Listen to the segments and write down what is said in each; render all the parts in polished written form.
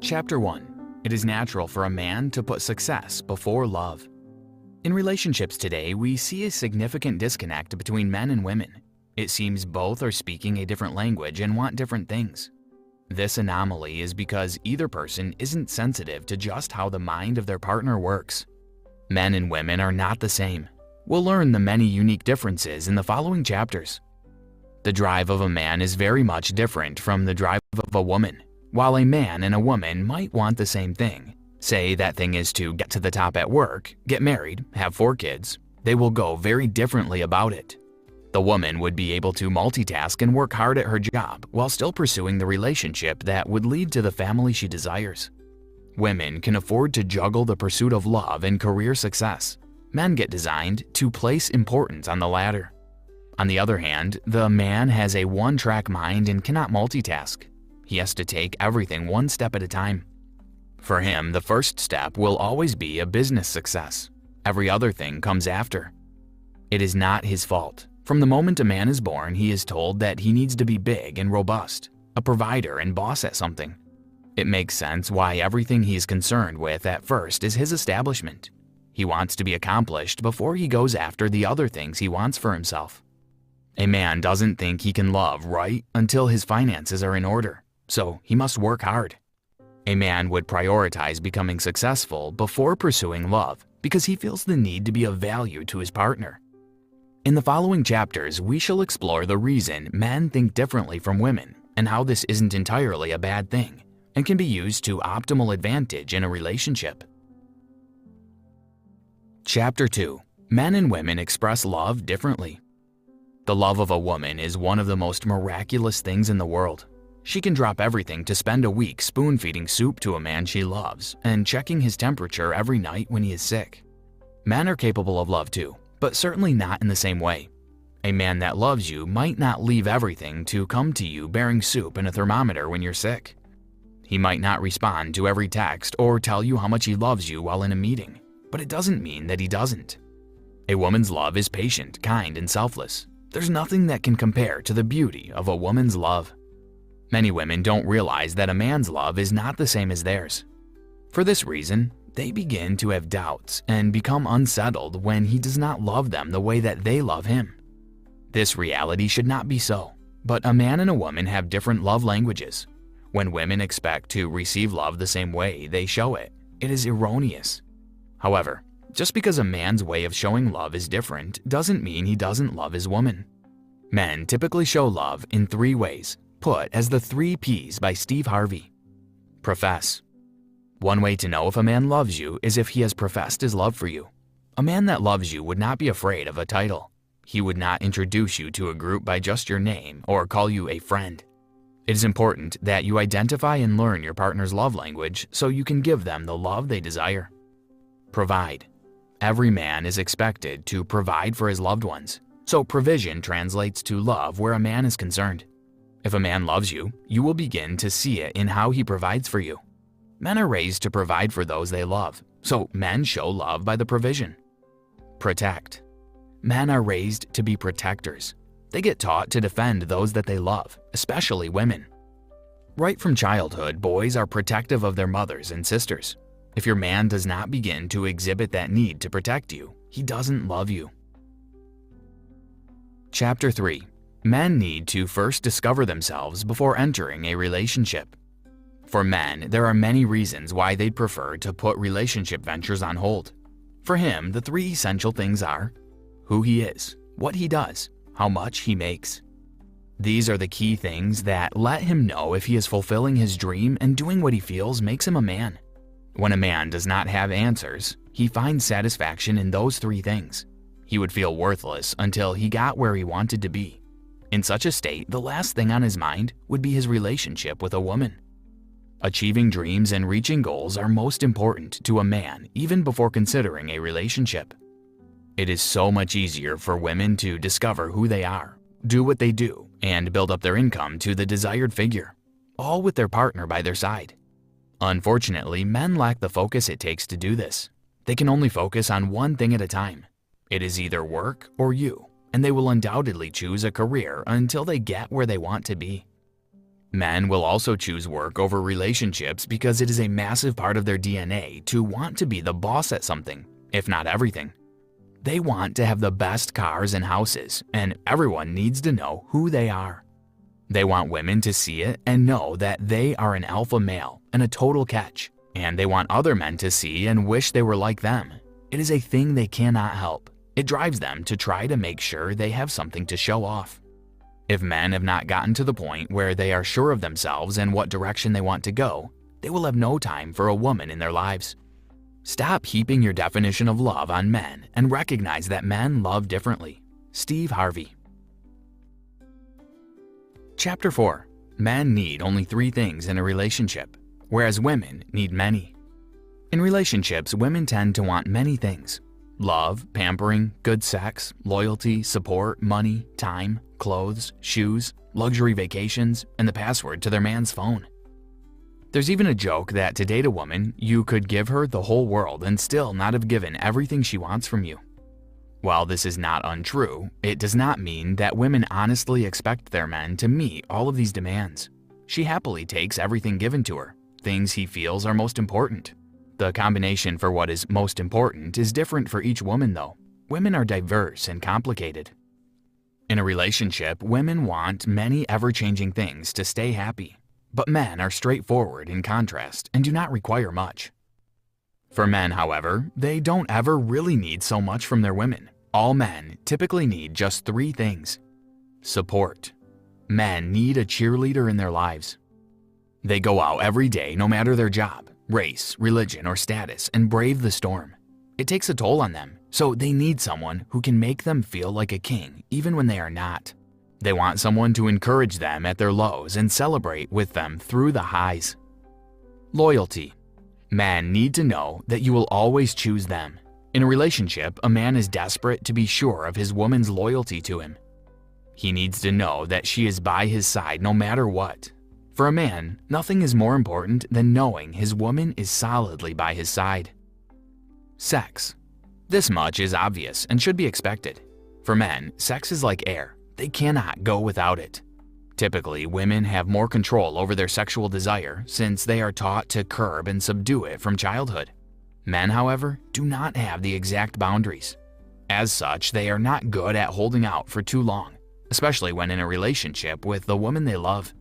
Chapter 1. It is natural for a man to put success before love. In relationships today, we see a significant disconnect between men and women. It seems both are speaking a different language and want different things. This anomaly is because either person isn't sensitive to just how the mind of their partner works. Men and women are not the same. We'll learn the many unique differences in the following chapters. The drive of a man is very much different from the drive of a woman. While a man and a woman might want the same thing, say that thing is to get to the top at work, get married, have 4 kids, they will go very differently about it. The woman would be able to multitask and work hard at her job while still pursuing the relationship that would lead to the family she desires. Women can afford to juggle the pursuit of love and career success. Men get designed to place importance on the latter. On the other hand, the man has a one-track mind and cannot multitask. He has to take everything one step at a time. For him, the first step will always be a business success. Every other thing comes after. It is not his fault. From the moment a man is born, he is told that he needs to be big and robust, a provider and boss at something. It makes sense why everything he is concerned with at first is his establishment. He wants to be accomplished before he goes after the other things he wants for himself. A man doesn't think he can love right until his finances are in order. So he must work hard. A man would prioritize becoming successful before pursuing love because he feels the need to be of value to his partner. In the following chapters, we shall explore the reason men think differently from women and how this isn't entirely a bad thing and can be used to optimal advantage in a relationship. Chapter 2. Men and women express love differently. The love of a woman is one of the most miraculous things in the world. She can drop everything to spend a week spoon-feeding soup to a man she loves and checking his temperature every night when he is sick. Men are capable of love too, but certainly not in the same way. A man that loves you might not leave everything to come to you bearing soup and a thermometer when you're sick. He might not respond to every text or tell you how much he loves you while in a meeting, but it doesn't mean that he doesn't. A woman's love is patient, kind, and selfless. There's nothing that can compare to the beauty of a woman's love. Many women don't realize that a man's love is not the same as theirs. For this reason, they begin to have doubts and become unsettled when he does not love them the way that they love him. This reality should not be so, but a man and a woman have different love languages. When women expect to receive love the same way they show it, it is erroneous. However, just because a man's way of showing love is different doesn't mean he doesn't love his woman. Men typically show love in 3 ways, put as the 3 P's by Steve Harvey. Profess. One way to know if a man loves you is if he has professed his love for you. A man that loves you would not be afraid of a title. He would not introduce you to a group by just your name or call you a friend. It is important that you identify and learn your partner's love language so you can give them the love they desire. Provide. Every man is expected to provide for his loved ones, so provision translates to love where a man is concerned. If a man loves you, you will begin to see it in how he provides for you. Men are raised to provide for those they love, so men show love by the provision. Protect. Men are raised to be protectors. They get taught to defend those that they love, especially women. Right from childhood, boys are protective of their mothers and sisters. If your man does not begin to exhibit that need to protect you, he doesn't love you. Chapter 3. Men need to first discover themselves before entering a relationship. For men, there are many reasons why they'd prefer to put relationship ventures on hold. For him, the 3 essential things are who he is, what he does, how much he makes. These are the key things that let him know if he is fulfilling his dream and doing what he feels makes him a man. When a man does not have answers, he finds satisfaction in those 3 things. He would feel worthless until he got where he wanted to be. In such a state, the last thing on his mind would be his relationship with a woman. Achieving dreams and reaching goals are most important to a man even before considering a relationship. It is so much easier for women to discover who they are, do what they do, and build up their income to the desired figure, all with their partner by their side. Unfortunately, men lack the focus it takes to do this. They can only focus on one thing at a time. It is either work or you, and they will undoubtedly choose a career until they get where they want to be. Men will also choose work over relationships because it is a massive part of their DNA to want to be the boss at something, if not everything. They want to have the best cars and houses, and everyone needs to know who they are. They want women to see it and know that they are an alpha male and a total catch, and they want other men to see and wish they were like them. It is a thing they cannot help. It drives them to try to make sure they have something to show off. If men have not gotten to the point where they are sure of themselves and what direction they want to go, they will have no time for a woman in their lives. Stop heaping your definition of love on men and recognize that men love differently. Steve Harvey. Chapter 4. Men need only 3 things in a relationship, whereas women need many. In relationships, women tend to want many things: love, pampering, good sex, loyalty, support, money, time, clothes, shoes, luxury vacations, and the password to their man's phone. There's even a joke that to date a woman, you could give her the whole world and still not have given everything she wants from you. While this is not untrue, it does not mean that women honestly expect their men to meet all of these demands. She happily takes everything given to her, things he feels are most important. The combination for what is most important is different for each woman though. Women are diverse and complicated. In a relationship, women want many ever-changing things to stay happy, but men are straightforward in contrast and do not require much. For men, however, they don't ever really need so much from their women. All men typically need just 3 things. Support. Men need a cheerleader in their lives. They go out every day no matter their job, race, religion, or status and brave the storm. It takes a toll on them, so they need someone who can make them feel like a king even when they are not. They want someone to encourage them at their lows and celebrate with them through the highs. Loyalty. Men need to know that you will always choose them. In a relationship, a man is desperate to be sure of his woman's loyalty to him. He needs to know that she is by his side no matter what. For a man, nothing is more important than knowing his woman is solidly by his side. Sex. This much is obvious and should be expected. For men, sex is like air. They cannot go without it. Typically, women have more control over their sexual desire since they are taught to curb and subdue it from childhood. Men, however, do not have the exact boundaries. As such, they are not good at holding out for too long, especially when in a relationship with the woman they love.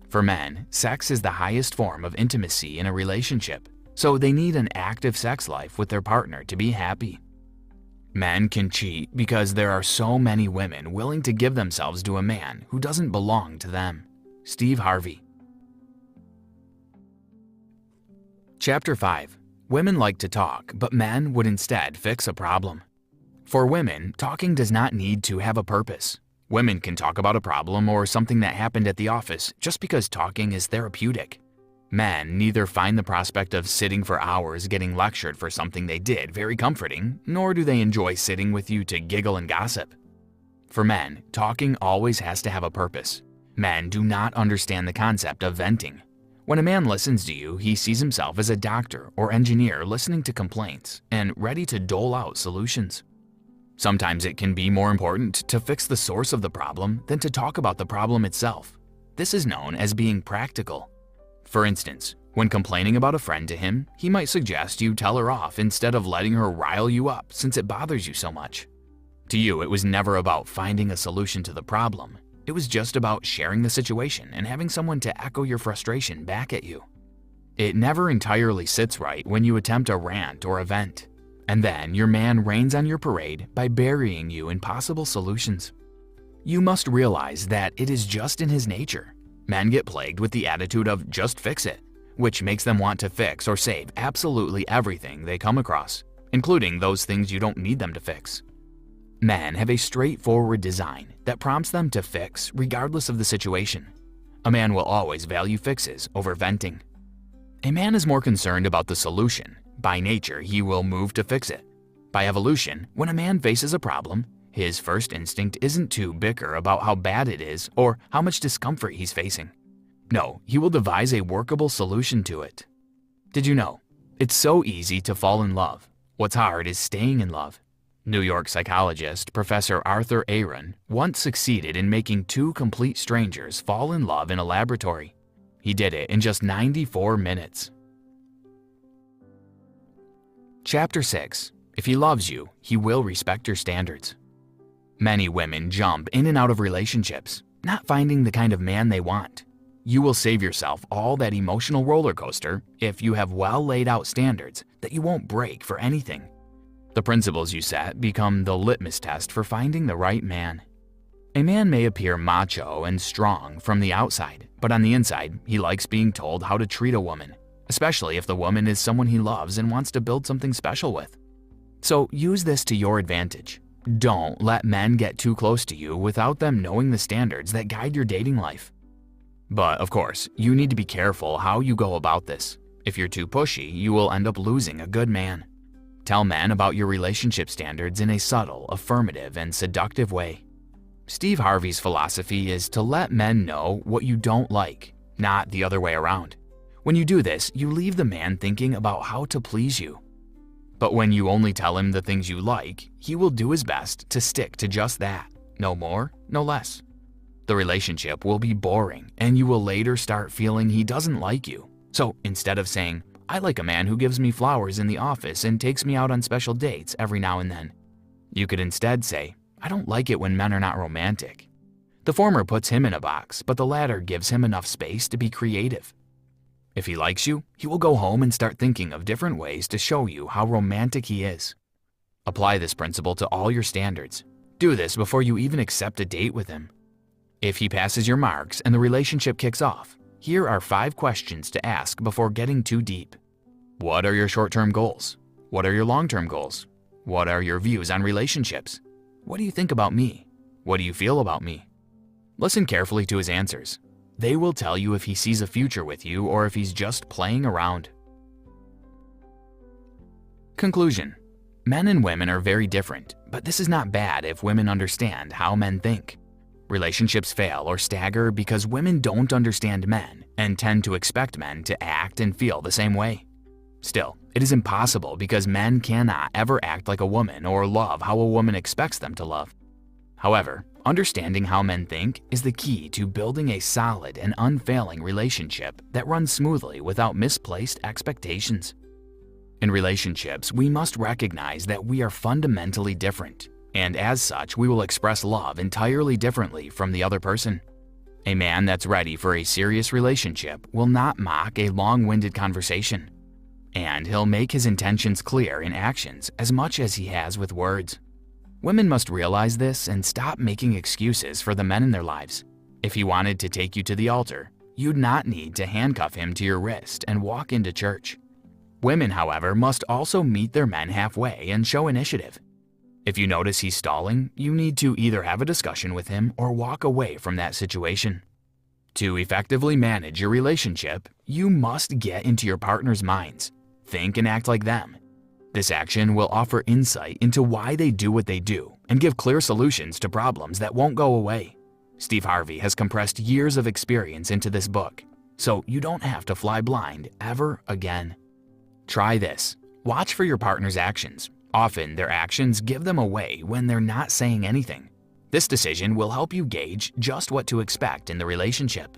For men, sex is the highest form of intimacy in a relationship, so they need an active sex life with their partner to be happy. Men can cheat because there are so many women willing to give themselves to a man who doesn't belong to them. Steve Harvey. Chapter 5. Women like to talk, but men would instead fix a problem. For women, talking does not need to have a purpose. Women can talk about a problem or something that happened at the office just because talking is therapeutic. Men neither find the prospect of sitting for hours getting lectured for something they did very comforting, nor do they enjoy sitting with you to giggle and gossip. For men, talking always has to have a purpose. Men do not understand the concept of venting. When a man listens to you, he sees himself as a doctor or engineer listening to complaints and ready to dole out solutions. Sometimes it can be more important to fix the source of the problem than to talk about the problem itself. This is known as being practical. For instance, when complaining about a friend to him, he might suggest you tell her off instead of letting her rile you up since it bothers you so much. To you, it was never about finding a solution to the problem. It was just about sharing the situation and having someone to echo your frustration back at you. It never entirely sits right when you attempt a rant or a vent, and then your man rains on your parade by burying you in possible solutions. You must realize that it is just in his nature. Men get plagued with the attitude of just fix it, which makes them want to fix or save absolutely everything they come across, including those things you don't need them to fix. Men have a straightforward design that prompts them to fix regardless of the situation. A man will always value fixes over venting. A man is more concerned about the solution. By nature, he will move to fix it. By evolution, when a man faces a problem, his first instinct isn't to bicker about how bad it is or how much discomfort he's facing. No, he will devise a workable solution to it. Did you know? It's so easy to fall in love. What's hard is staying in love. New York psychologist Professor Arthur Aron once succeeded in making two complete strangers fall in love in a laboratory. He did it in just 94 minutes. Chapter 6. If he loves you, he will respect your standards. Many women jump in and out of relationships, not finding the kind of man they want. You will save yourself all that emotional roller coaster if you have well laid out standards that you won't break for anything. The principles you set become the litmus test for finding the right man. A man may appear macho and strong from the outside, but on the inside, he likes being told how to treat a woman, especially if the woman is someone he loves and wants to build something special with. So use this to your advantage. Don't let men get too close to you without them knowing the standards that guide your dating life. But of course, you need to be careful how you go about this. If you're too pushy, you will end up losing a good man. Tell men about your relationship standards in a subtle, affirmative, and seductive way. Steve Harvey's philosophy is to let men know what you don't like, not the other way around. When you do this, you leave the man thinking about how to please you. But when you only tell him the things you like, he will do his best to stick to just that, no more, no less. The relationship will be boring, and you will later start feeling he doesn't like you. So instead of saying, "I like a man who gives me flowers in the office and takes me out on special dates every now and then," you could instead say, "I don't like it when men are not romantic." The former puts him in a box, but the latter gives him enough space to be creative. If he likes you, he will go home and start thinking of different ways to show you how romantic he is. Apply this principle to all your standards. Do this before you even accept a date with him. If he passes your marks and the relationship kicks off, here are 5 questions to ask before getting too deep. What are your short-term goals? What are your long-term goals? What are your views on relationships? What do you think about me? What do you feel about me? Listen carefully to his answers. They will tell you if he sees a future with you or if he's just playing around. Conclusion. Men and women are very different, but this is not bad if women understand how men think. Relationships fail or stagger because women don't understand men and tend to expect men to act and feel the same way. Still, it is impossible because men cannot ever act like a woman or love how a woman expects them to love. However, understanding how men think is the key to building a solid and unfailing relationship that runs smoothly without misplaced expectations. In relationships, we must recognize that we are fundamentally different, and as such, we will express love entirely differently from the other person. A man that's ready for a serious relationship will not mock a long-winded conversation, and he'll make his intentions clear in actions as much as he has with words. Women must realize this and stop making excuses for the men in their lives. If he wanted to take you to the altar, you'd not need to handcuff him to your wrist and walk into church. Women, however, must also meet their men halfway and show initiative. If you notice he's stalling, you need to either have a discussion with him or walk away from that situation. To effectively manage your relationship, you must get into your partner's minds. Think and act like them. This action will offer insight into why they do what they do and give clear solutions to problems that won't go away. Steve Harvey has compressed years of experience into this book, so you don't have to fly blind ever again. Try this. Watch for your partner's actions. Often, their actions give them away when they're not saying anything. This decision will help you gauge just what to expect in the relationship.